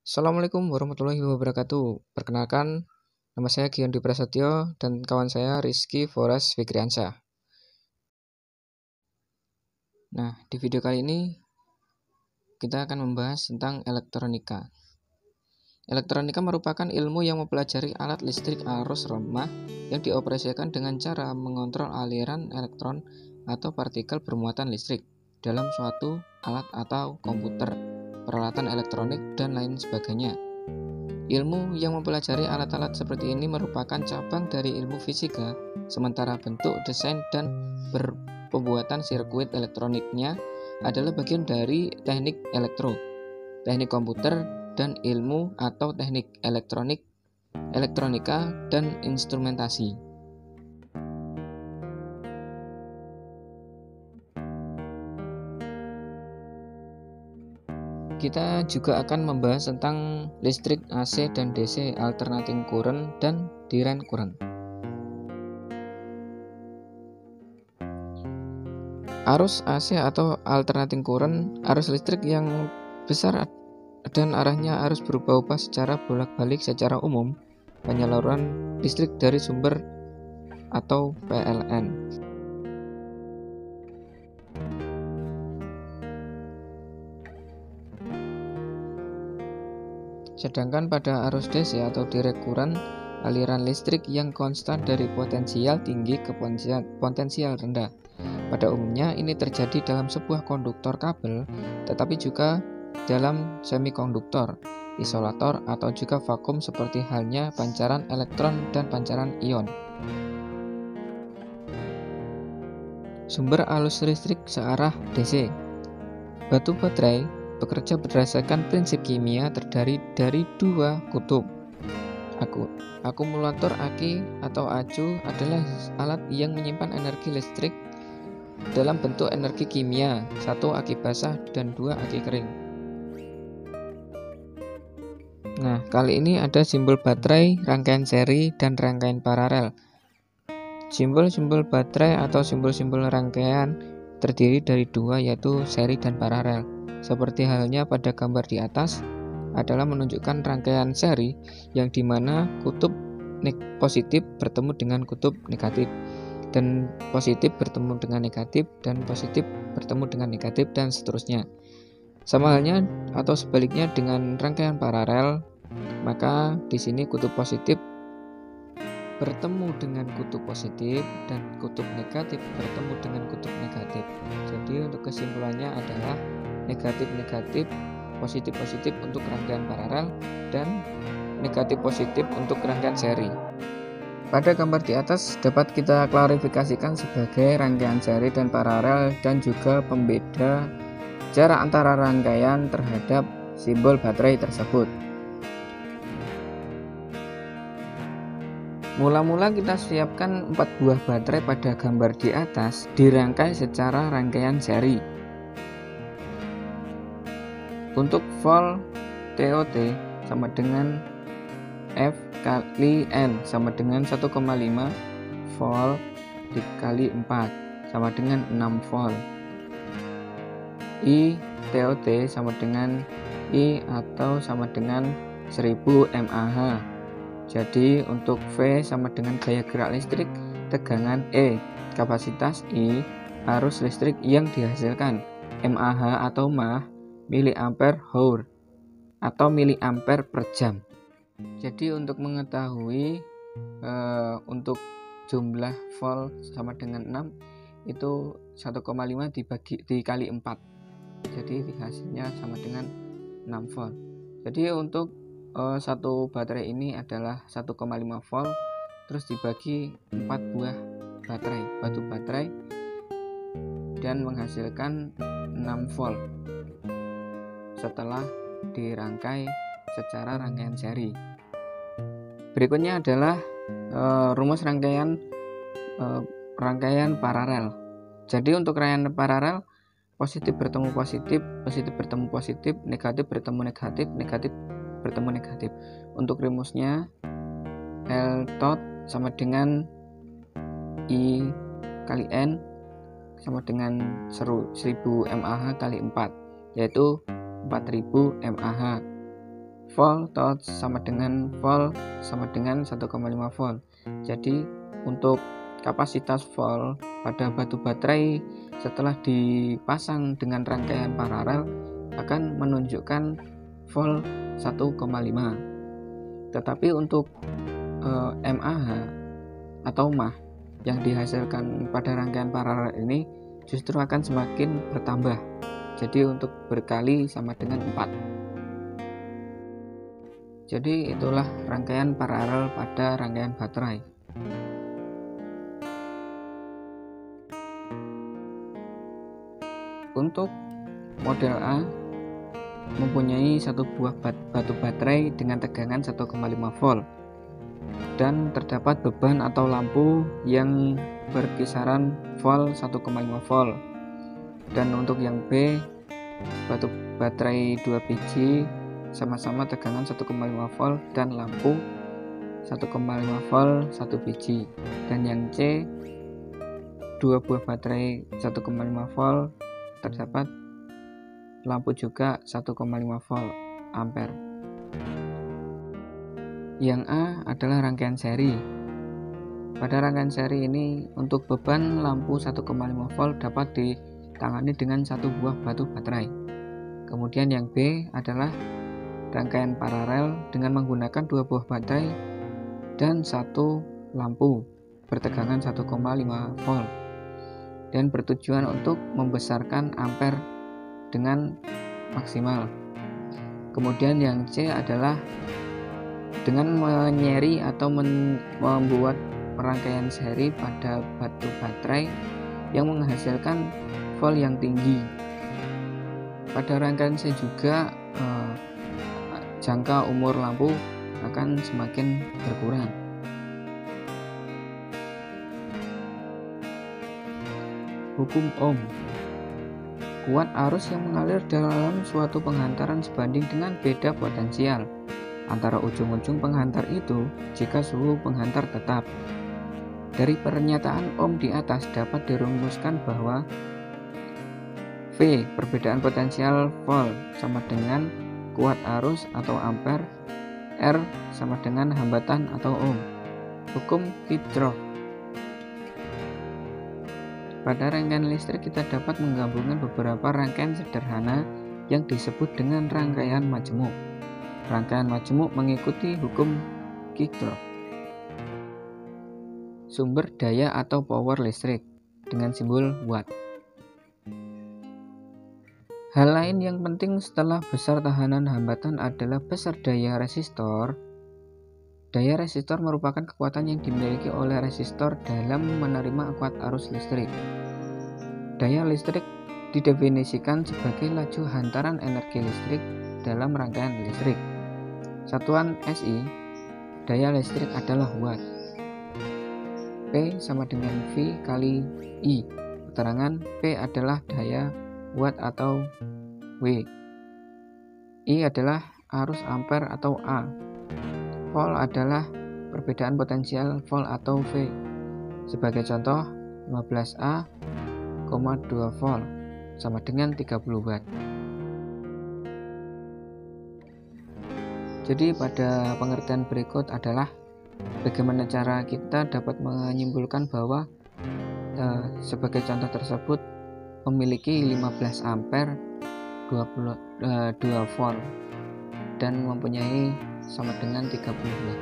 Assalamualaikum warahmatullahi wabarakatuh. Perkenalkan, nama saya Gion Dwi Prasetyo dan kawan saya Rizky Foras Fikriansyah. Nah, di video kali ini kita akan membahas tentang elektronika. Elektronika merupakan ilmu yang mempelajari alat listrik arus lemah yang dioperasikan dengan cara mengontrol aliran elektron atau partikel bermuatan listrik dalam suatu alat atau komputer, peralatan elektronik, dan lain sebagainya. Ilmu yang mempelajari alat-alat seperti ini merupakan cabang dari ilmu fisika, sementara bentuk, desain, dan pembuatan sirkuit elektroniknya adalah bagian dari teknik elektro, teknik komputer, dan ilmu atau teknik elektronika, dan instrumentasi. Kita juga akan membahas tentang listrik AC dan DC, alternating current, dan direct current. Arus AC atau alternating current, arus listrik yang besar dan arahnya harus berubah-ubah secara bolak-balik. Secara umum, penyaluran listrik dari sumber atau PLN. Sedangkan pada arus DC atau direct current, aliran listrik yang konstan dari potensial tinggi ke potensial rendah. Pada umumnya ini terjadi dalam sebuah konduktor kabel, tetapi juga dalam semikonduktor, isolator, atau juga vakum seperti halnya pancaran elektron dan pancaran ion. Sumber arus listrik searah DC. Batu baterai bekerja berdasarkan prinsip kimia terdiri dari dua kutub. Akumulator aki atau acu adalah alat yang menyimpan energi listrik dalam bentuk energi kimia, satu aki basah dan dua aki kering. Nah, kali ini ada simbol baterai, rangkaian seri, dan rangkaian paralel. Simbol-simbol baterai atau simbol-simbol rangkaian terdiri dari dua, yaitu seri dan paralel. Seperti halnya pada gambar di atas adalah menunjukkan rangkaian seri yang dimana kutub positif bertemu dengan kutub negatif, dan positif bertemu dengan negatif, dan positif bertemu dengan negatif, dan seterusnya. Sama halnya atau sebaliknya dengan rangkaian paralel, maka di sini kutub positif bertemu dengan kutub positif dan kutub negatif bertemu dengan kutub negatif. Jadi untuk kesimpulannya adalah negatif-negatif, positif-positif untuk rangkaian paralel, dan negatif-positif untuk rangkaian seri. Pada gambar di atas dapat kita klarifikasikan sebagai rangkaian seri dan paralel, dan juga pembeda jarak antara rangkaian terhadap simbol baterai tersebut. Mula-mula kita siapkan 4 buah baterai pada gambar di atas dirangkai secara rangkaian seri. Untuk volt TOT sama dengan F kali N sama dengan 1,5 volt dikali 4 sama dengan 6 volt. I TOT sama dengan I atau sama dengan 1000 mAh. Jadi untuk V sama dengan gaya gerak listrik, tegangan E, kapasitas I, arus listrik yang dihasilkan, mAh atau mAh, miliampere hour atau miliampere per jam. Jadi untuk mengetahui untuk jumlah volt sama dengan 6 itu 1,5 dikali 4. Jadi hasilnya sama dengan 6 volt. Jadi untuk satu baterai ini adalah 1,5 volt, terus dibagi 4 buah batu baterai dan menghasilkan 6 volt setelah dirangkai secara rangkaian seri. Berikutnya adalah rumus rangkaian paralel. Jadi untuk rangkaian paralel, positif bertemu positif, positif bertemu positif, negatif bertemu negatif, negatif bertemu negatif. Untuk rumusnya L tot sama dengan I kali N sama dengan 1000 mAh kali 4, yaitu 4000 mAh. volt sama dengan volt sama dengan 1,5 volt. Jadi untuk kapasitas volt pada batu baterai setelah dipasang dengan rangkaian paralel akan menunjukkan volt 1,5. Tetapi untuk mAh atau mAh yang dihasilkan pada rangkaian paralel ini justru akan semakin bertambah. Jadi untuk berkali sama dengan 4. Jadi itulah rangkaian paralel pada rangkaian baterai. Untuk model A mempunyai satu buah batu baterai dengan tegangan 1,5 volt dan terdapat beban atau lampu yang berkisaran volt 1,5 volt. Dan untuk yang B, batu baterai 2 biji sama-sama tegangan 1,5 volt dan lampu 1,5 volt 1 biji. Dan yang C, 2 buah baterai 1,5 volt terdapat lampu juga 1,5 volt ampere. Yang A adalah rangkaian seri. Pada rangkaian seri ini untuk beban lampu 1,5 volt dapat ditangani dengan satu buah batu baterai. Kemudian yang B adalah rangkaian paralel dengan menggunakan 2 buah baterai dan 1 lampu bertegangan 1,5 volt dan bertujuan untuk membesarkan ampere dengan maksimal. Kemudian yang C adalah dengan menyeri atau membuat rangkaian seri pada batu baterai yang menghasilkan volt yang tinggi. Pada rangkaian C juga jangka umur lampu akan semakin berkurang. Hukum Ohm. Kuat arus yang mengalir dalam suatu penghantaran sebanding dengan beda potensial antara ujung-ujung penghantar itu jika suhu penghantar tetap. Dari pernyataan Ohm di atas dapat dirumuskan bahwa V, perbedaan potensial volt, sama dengan kuat arus atau ampere, R sama dengan hambatan atau Ohm. Hukum Kirchhoff. Pada rangkaian listrik kita dapat menggabungkan beberapa rangkaian sederhana yang disebut dengan rangkaian majemuk. Rangkaian majemuk mengikuti hukum Kirchhoff. Sumber daya atau power listrik dengan simbol watt. Hal lain yang penting setelah besar tahanan hambatan adalah besar daya resistor. Daya resistor merupakan kekuatan yang dimiliki oleh resistor dalam menerima kuat arus listrik. Daya listrik didefinisikan sebagai laju hantaran energi listrik dalam rangkaian listrik. Satuan SI, daya listrik adalah watt. P sama dengan V kali I. Keterangan P adalah daya watt atau W. I adalah arus ampere atau A. Volt adalah perbedaan potensial volt atau V. Sebagai contoh, 15A, 2 volt sama dengan 30 watt. Jadi pada pengertian berikut adalah bagaimana cara kita dapat menyimpulkan bahwa sebagai contoh tersebut memiliki 15 ampere, 2 volt dan mempunyai sama dengan 30 watt.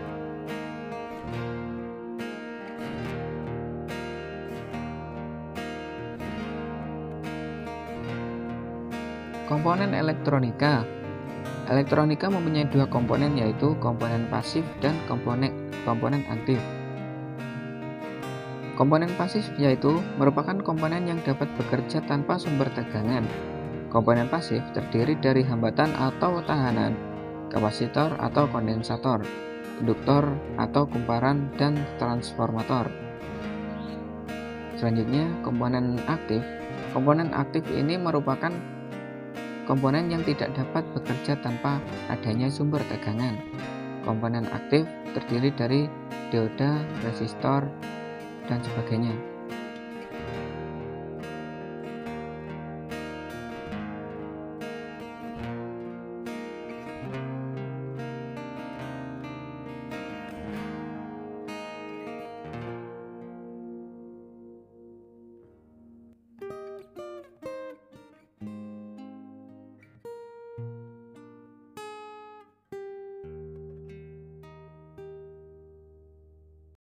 Komponen elektronika. Elektronika mempunyai 2 komponen, yaitu komponen pasif dan komponen aktif. Komponen pasif yaitu merupakan komponen yang dapat bekerja tanpa sumber tegangan. Komponen pasif terdiri dari hambatan atau tahanan, kapasitor atau kondensator, induktor atau kumparan, dan transformator. Selanjutnya, komponen aktif. Komponen aktif ini merupakan komponen yang tidak dapat bekerja tanpa adanya sumber tegangan. Komponen aktif terdiri dari dioda, resistor, dan sebagainya.